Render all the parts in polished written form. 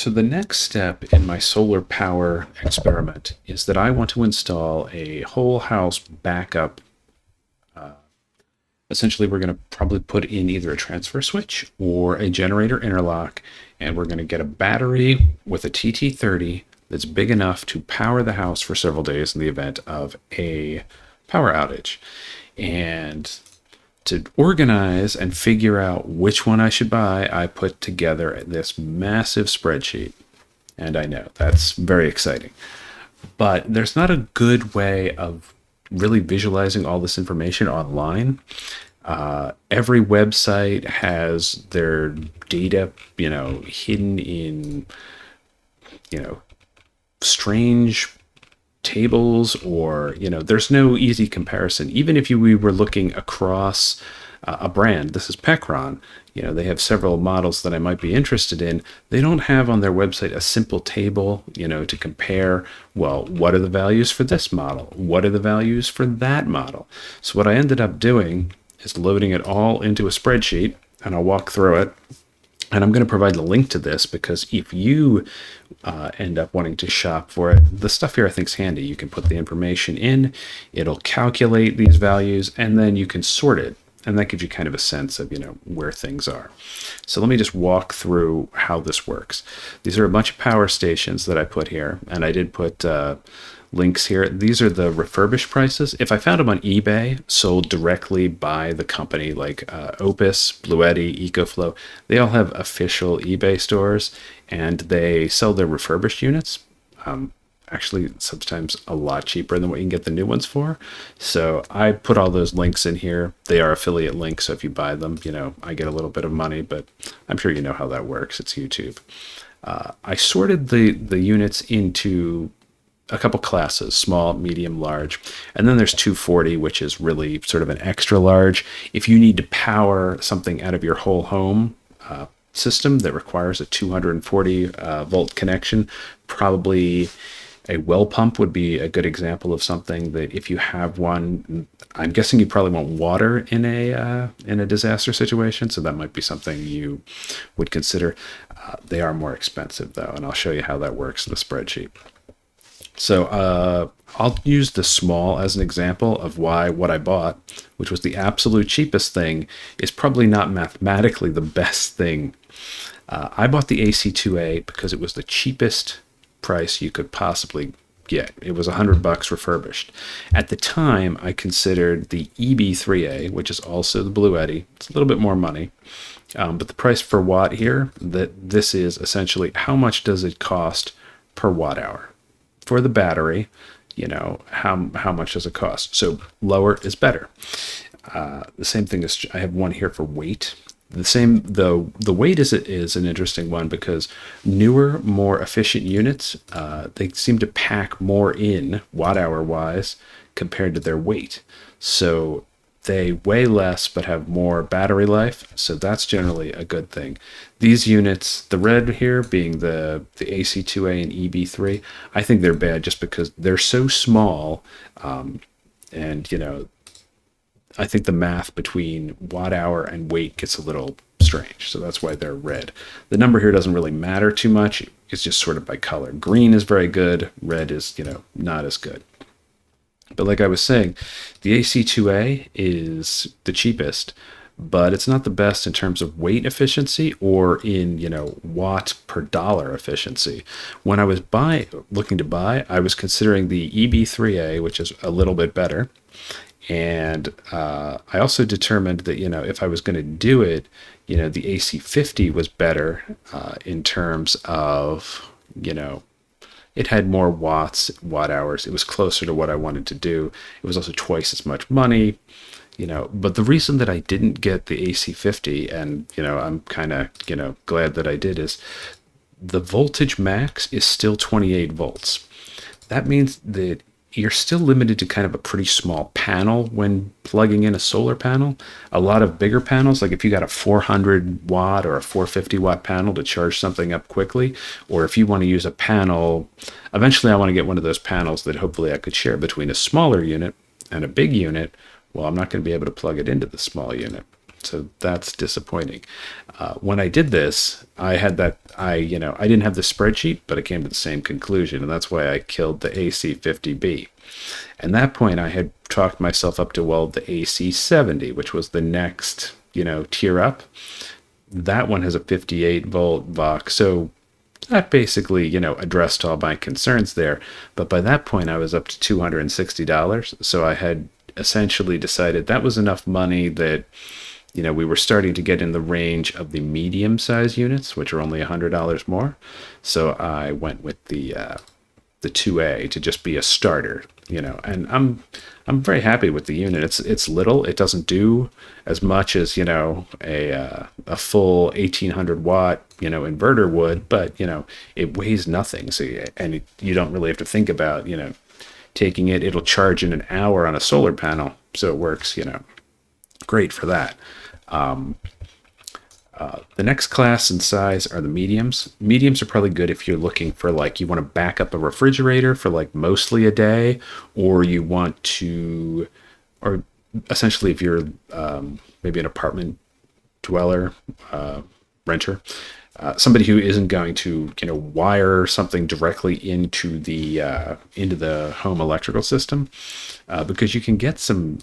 So the next step in my solar power experiment is that I want to install a whole house backup. Essentially, we're going to probably put in either a transfer switch or a generator interlock, and we're going to get a battery with a TT30 that's big enough to power the house for several days in the event of a power outage. And to organize and figure out which one I should buy, I put together this massive spreadsheet. And I know that's very exciting. But there's not a good way of really visualizing all this information online. Every website has their data, hidden in, strange tables, or there's no easy comparison. Even if we were looking across a brand, this is Pecron, they have several models that I might be interested in. They don't have on their website a simple table, to compare, well, what are the values for this model? What are the values for that model? So what I ended up doing is loading it all into a spreadsheet, and I'll walk through it. And I'm going to provide the link to this because if you end up wanting to shop for it, the stuff here I think is handy. You can put the information in, it'll calculate these values, and then you can sort it. And that gives you kind of a sense of, where things are. So let me just walk through how this works. These are a bunch of power stations that I put here, and I did put links here. These are the refurbished prices. If I found them on eBay, sold directly by the company, like Opus, Bluetti, EcoFlow, they all have official eBay stores, and they sell their refurbished units. Actually, sometimes a lot cheaper than what you can get the new ones for. So I put all those links in here. They are affiliate links, so if you buy them, I get a little bit of money, but I'm sure you know how that works. It's YouTube. I sorted the units into a couple classes: small, medium, large, and then there's 240, which is really sort of an extra large. If you need to power something out of your whole home system that requires a 240 volt connection, probably a well pump would be a good example of something that, if you have one, I'm guessing you probably want water in a disaster situation, so that might be something you would consider. They are more expensive though, and I'll show you how that works in the spreadsheet. So I'll use the small as an example of why what I bought, which was the absolute cheapest thing, is probably not mathematically the best thing. I bought the AC2A because it was the cheapest price you could possibly get. It was $100 refurbished. At the time, I considered the EB3A, which is also the Bluetti. It's a little bit more money. But the price per watt here, this is essentially how much does it cost per watt hour. For the battery, how much does it cost? So lower is better. The same thing is, I have one here for weight. The weight is an interesting one because newer, more efficient units, they seem to pack more in watt hour wise compared to their weight. So they weigh less but have more battery life, so that's generally a good thing. These units, the red here being the AC2A and EB3, I think they're bad just because they're so small, and I think the math between watt hour and weight gets a little strange, so that's why they're red. The number here doesn't really matter too much. It's just sort of by color. Green is very good. Red is, not as good. But like I was saying, the AC2A is the cheapest, but it's not the best in terms of weight efficiency or in, watt per dollar efficiency. When I was looking to buy, I was considering the EB3A, which is a little bit better. And I also determined that, if I was going to do it, the AC50 was better in terms of, it had more watt hours. It was closer to what I wanted to do. It was also twice as much money, But the reason that I didn't get the AC50, and, I'm kind of, glad that I did, is the voltage max is still 28 volts. That means that you're still limited to kind of a pretty small panel when plugging in a solar panel. A lot of bigger panels, like if you got a 400 watt or a 450 watt panel to charge something up quickly, or if you want to use a panel, eventually I want to get one of those panels that hopefully I could share between a smaller unit and a big unit. Well, I'm not going to be able to plug it into the small unit. So that's disappointing. When I did this, I had that, I didn't have the spreadsheet, but I came to the same conclusion. And that's why I killed the AC50B. And that point, I had talked myself up to, well, the AC70, which was the next, tier up. That one has a 58 volt Vox. So that basically, addressed all my concerns there. But by that point, I was up to $260. So I had essentially decided that was enough money that, we were starting to get in the range of the medium size units, which are only $100 more. So I went with the 2A to just be a starter, and I'm very happy with the unit. It's little. It doesn't do as much as, a full 1800 watt, inverter would, but, it weighs nothing. So, and you don't really have to think about, taking it. It'll charge in an hour on a solar panel. So it works, great for that. The next class and size are the mediums. Mediums are probably good if you're looking for, like, you want to back up a refrigerator for like mostly a day, or you want to, or essentially if you're maybe an apartment dweller, renter, somebody who isn't going to, wire something directly into the home electrical system, because you can get some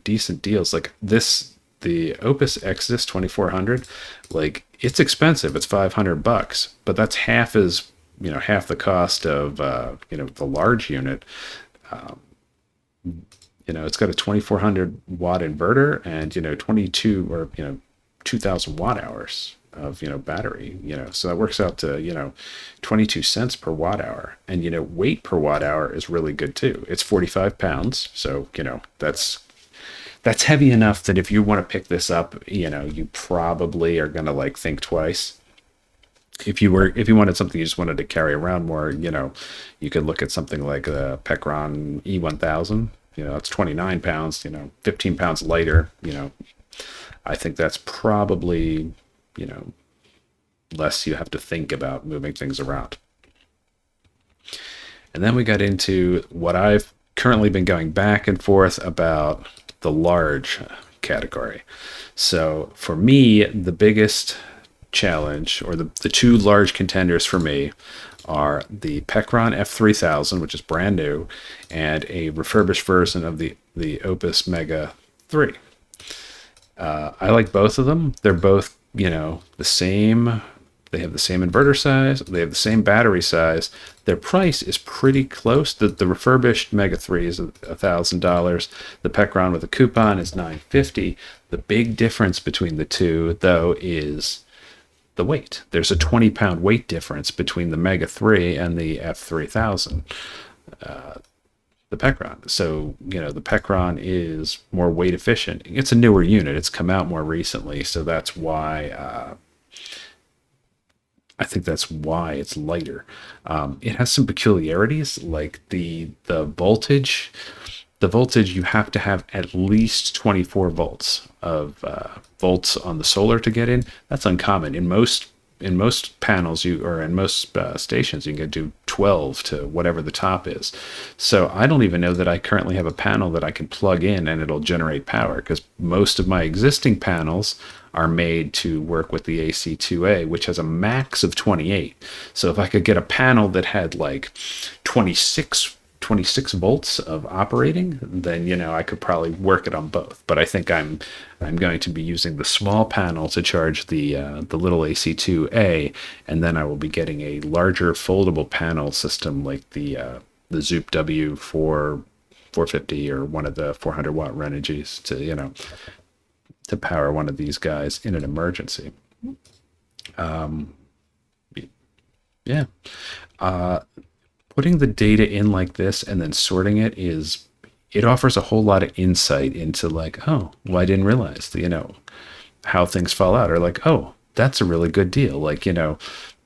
decent deals like this. The Opus Exodus 2400, like, it's expensive. It's $500, but that's half the cost of, the large unit. It's got a 2400 watt inverter and, 22 or, 2000 watt hours of, battery, so that works out to, 22 cents per watt hour. And, weight per watt hour is really good too. It's 45 pounds. So, that's heavy enough that if you want to pick this up, you probably are going to like think twice. If you wanted something you just wanted to carry around more, you could look at something like the Pecron E1000. That's 29 pounds, 15 pounds lighter. I think that's probably, less you have to think about moving things around. And then we got into what I've currently been going back and forth about, the large category. So for me, the biggest challenge, or the two large contenders for me, are the Pecron F3000, which is brand new, and a refurbished version of the Opus Mega 3. I like both of them. They're both, the same. They have the same inverter size. They have the same battery size. Their price is pretty close. The refurbished Mega 3 is $1,000. The Pecron with a coupon is $950. The big difference between the two, though, is the weight. There's a 20-pound weight difference between the Mega 3 and the F3000. The Pecron. So, the Pecron is more weight efficient. It's a newer unit. It's come out more recently. So that's why... I think that's why it's lighter. It has some peculiarities, like the voltage. The voltage, you have to have at least 24 volts of volts on the solar to get in. That's uncommon. In most panels, in most stations, you can do 12 to whatever the top is. So I don't even know that I currently have a panel that I can plug in and it'll generate power, because most of my existing panels are made to work with the AC2A, which has a max of 28. So if I could get a panel that had like 26 volts of operating, then, I could probably work it on both. But I think I'm going to be using the small panel to charge the little AC2A, and then I will be getting a larger foldable panel system like the Zoop W450 or one of the 400 watt Renogy's to power one of these guys in an emergency. Yeah. Putting the data in like this and then sorting it offers a whole lot of insight into like, oh, well, I didn't realize, how things fall out, or like, oh, that's a really good deal. Like,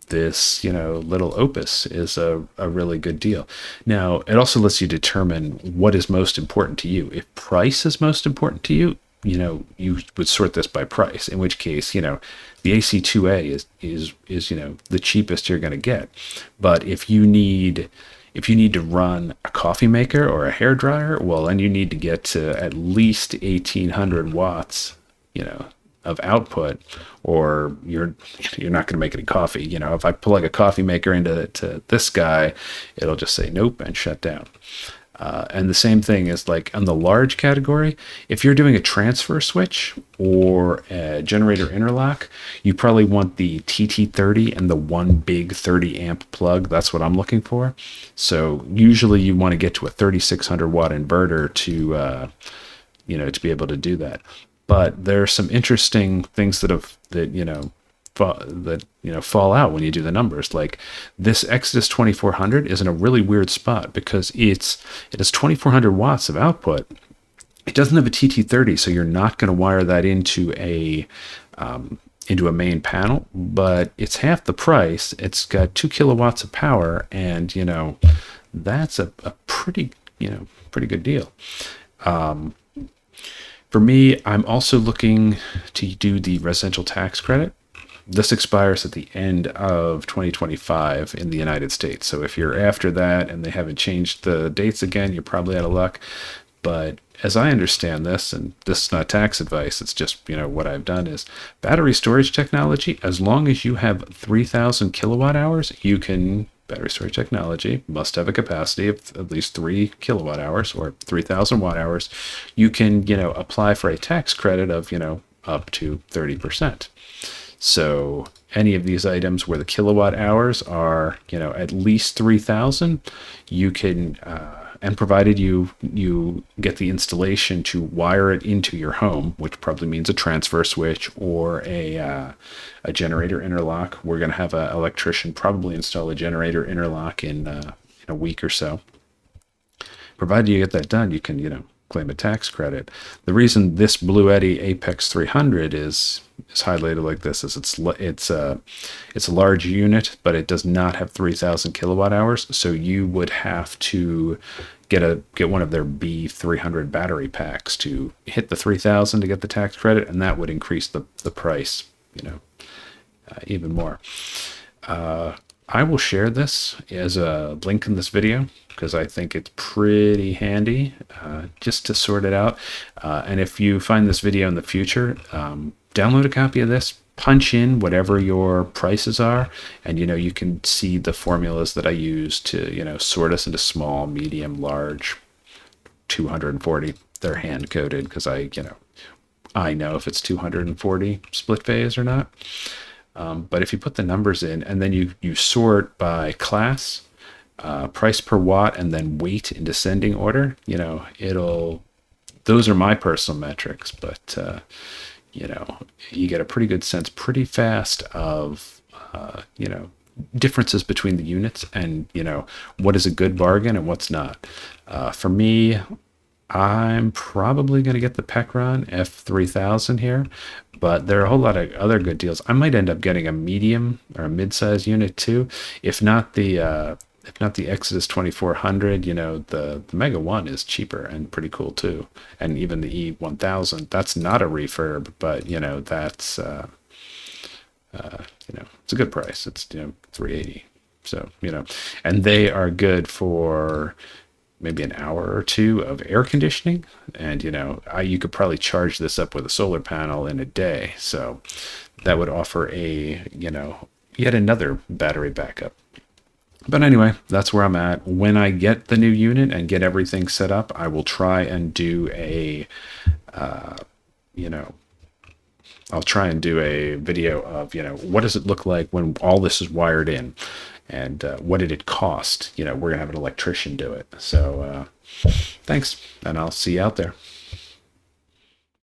this, little Opus is a really good deal. Now, it also lets you determine what is most important to you. If price is most important to you, you would sort this by price, in which case, the AC2A is the cheapest you're going to get. But if you need to run a coffee maker or a hair dryer, well, then you need to get to at least 1800 watts of output, or you're not going to make any coffee. If I plug a coffee maker into this guy, it'll just say nope and shut down. And the same thing is like on the large category, if you're doing a transfer switch or a generator interlock, you probably want the TT30 and the one big 30 amp plug. That's what I'm looking for. So usually you want to get to a 3600 watt inverter to be able to do that. But there are some interesting things that fall out when you do the numbers. Like this Exodus 2400 is in a really weird spot because it has 2400 watts of output. It doesn't have a TT30, so you're not going to wire that into a main panel, but it's half the price. It's got 2 kilowatts of power, and that's a pretty good deal. For me, I'm also looking to do the residential tax credit. This expires at the end of 2025 in the United States. So if you're after that and they haven't changed the dates again, you're probably out of luck. But as I understand this, and this is not tax advice, it's just, what I've done is battery storage technology, as long as you have 3,000 kilowatt hours, battery storage technology must have a capacity of at least 3 kilowatt hours or 3,000 watt hours. You can, apply for a tax credit of, up to 30%. So any of these items where the kilowatt hours are, at least 3,000, you can, and provided you get the installation to wire it into your home, which probably means a transfer switch or a generator interlock. We're going to have an electrician probably install a generator interlock in a week or so. Provided you get that done, you can, claim a tax credit. The reason this Blue Eddy Apex 300 is highlighted like this is it's a large unit, but it does not have 3,000 kilowatt hours. So you would have to get one of their B300 battery packs to hit the 3,000 to get the tax credit, and that would increase the price, even more. I will share this as a link in this video because I think it's pretty handy just to sort it out. And if you find this video in the future, download a copy of this, punch in whatever your prices are, and you can see the formulas that I use to sort us into small, medium, large, 240. They're hand coded because I know if it's 240 split phase or not. But if you put the numbers in and then you sort by class, price per watt, and then weight in descending order, those are my personal metrics, but you get a pretty good sense pretty fast of, differences between the units and, what is a good bargain and what's not. For me, I'm probably going to get the Pecron F3000 here, but there are a whole lot of other good deals. I might end up getting a medium or a mid-size unit too, if not the Exodus 2400. The Mega 1 is cheaper and pretty cool too, and even the E1000. That's not a refurb, but that's it's a good price. It's $380. So and they are good for maybe an hour or two of air conditioning, and you could probably charge this up with a solar panel in a day, so that would offer a yet another battery backup. But anyway, that's where I'm at. When I get the new unit and get everything set up, I will try and do a I'll try and do a video of what does it look like when all this is wired in, and what did it cost. We're gonna have an electrician do it. So thanks, and I'll see you out there.